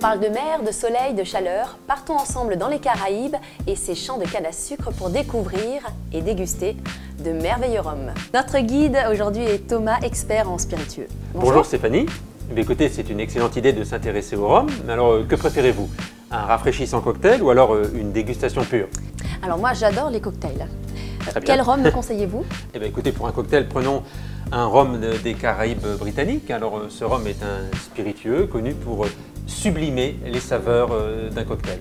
parle de mer, de soleil, de chaleur. Partons ensemble dans les Caraïbes et ses champs de canne à sucre pour découvrir et déguster de merveilleux rhums. Notre guide aujourd'hui est Thomas, expert en spiritueux. Bonjour Stéphanie. Eh bien, écoutez, c'est une excellente idée de s'intéresser au rhum. Mais alors, que préférez-vous? Un rafraîchissant cocktail ou alors une dégustation pure? Alors moi, j'adore les cocktails. Très bien. Quel rhum me conseillez-vous? Eh bien, écoutez, pour un cocktail, prenons un rhum des Caraïbes britanniques. Alors, ce rhum est un spiritueux connu pour sublimer les saveurs d'un cocktail.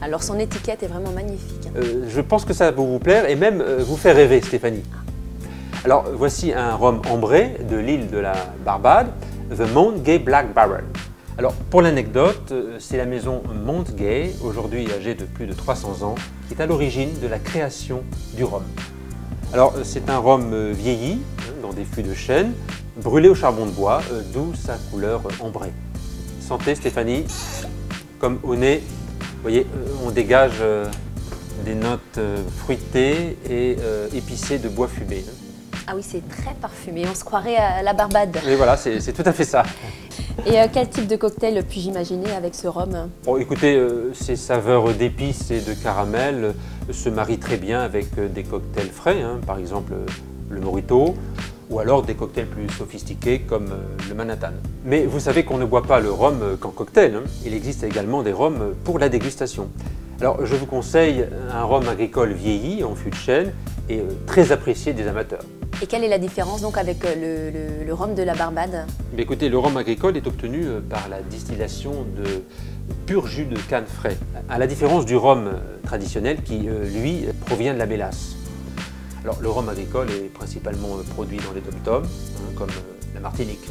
Alors son étiquette est vraiment magnifique. Je pense que ça va vous plaire et même vous faire rêver, Stéphanie. Alors, voici un rhum ambré de l'île de la Barbade, The Mount Gay Black Barrel. Alors, pour l'anecdote, c'est la maison Mount Gay, aujourd'hui âgée de plus de 300 ans, qui est à l'origine de la création du rhum. Alors, c'est un rhum vieilli, dans des fûts de chêne, brûlé au charbon de bois, d'où sa couleur ambrée. Santé Stéphanie, comme au nez, vous voyez, on dégage des notes fruitées et épicées de bois fumé. Ah oui, c'est très parfumé, on se croirait à la Barbade. Et voilà, c'est tout à fait ça. Et quel type de cocktail puis-je imaginer avec ce rhum? Bon, écoutez, ces saveurs d'épices et de caramel se marient très bien avec des cocktails frais, par exemple le mojito, ou alors des cocktails plus sophistiqués comme le Manhattan. Mais vous savez qu'on ne boit pas le rhum qu'en cocktail, il existe également des rhums pour la dégustation. Alors je vous conseille un rhum agricole vieilli en fût de chêne et très apprécié des amateurs. Et quelle est la différence donc avec le rhum de la Barbade? Mais écoutez, le rhum agricole est obtenu par la distillation de pur jus de canne frais, à la différence du rhum traditionnel qui, lui, provient de la mélasse. Alors, le rhum agricole est principalement produit dans les dom-toms, comme la Martinique.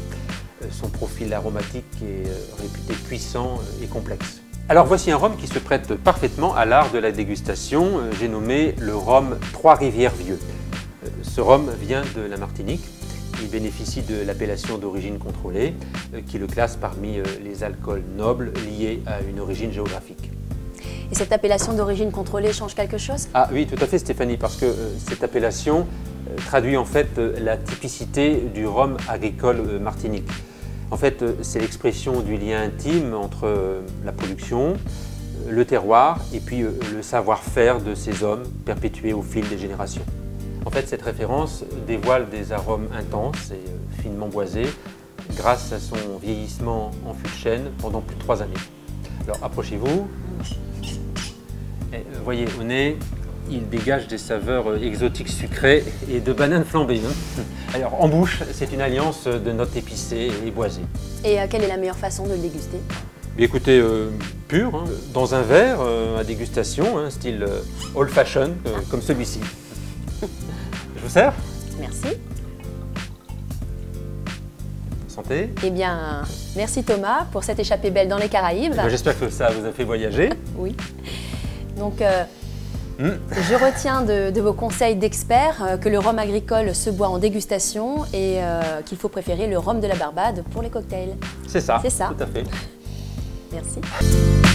Son profil aromatique est réputé puissant et complexe. Alors, voici un rhum qui se prête parfaitement à l'art de la dégustation. J'ai nommé le rhum Trois-Rivières Vieux. Ce rhum vient de la Martinique. Il bénéficie de l'appellation d'origine contrôlée qui le classe parmi les alcools nobles liés à une origine géographique. Et cette appellation d'origine contrôlée change quelque chose? Ah oui, tout à fait Stéphanie, parce que cette appellation traduit en fait la typicité du rhum agricole martinique. En fait, c'est l'expression du lien intime entre la production, le terroir et puis le savoir-faire de ces hommes perpétués au fil des générations. En fait, cette référence dévoile des arômes intenses et finement boisés grâce à son vieillissement en fût de chêne pendant plus de 3 années. Alors, approchez-vous. Voyez, au nez, il dégage des saveurs exotiques sucrées et de bananes flambées. Alors, en bouche, c'est une alliance de notes épicées et boisées. Et quelle est la meilleure façon de le déguster? Écoutez, pur, dans un verre à dégustation, style old fashion, comme celui-ci. Je vous sers? Merci. Santé. Eh bien, merci Thomas pour cette échappée belle dans les Caraïbes. J'espère que ça vous a fait voyager. Oui. Donc, je retiens de vos conseils d'experts que le rhum agricole se boit en dégustation et qu'il faut préférer le rhum de la Barbade pour les cocktails. C'est ça, C'est ça. tout à fait. Merci.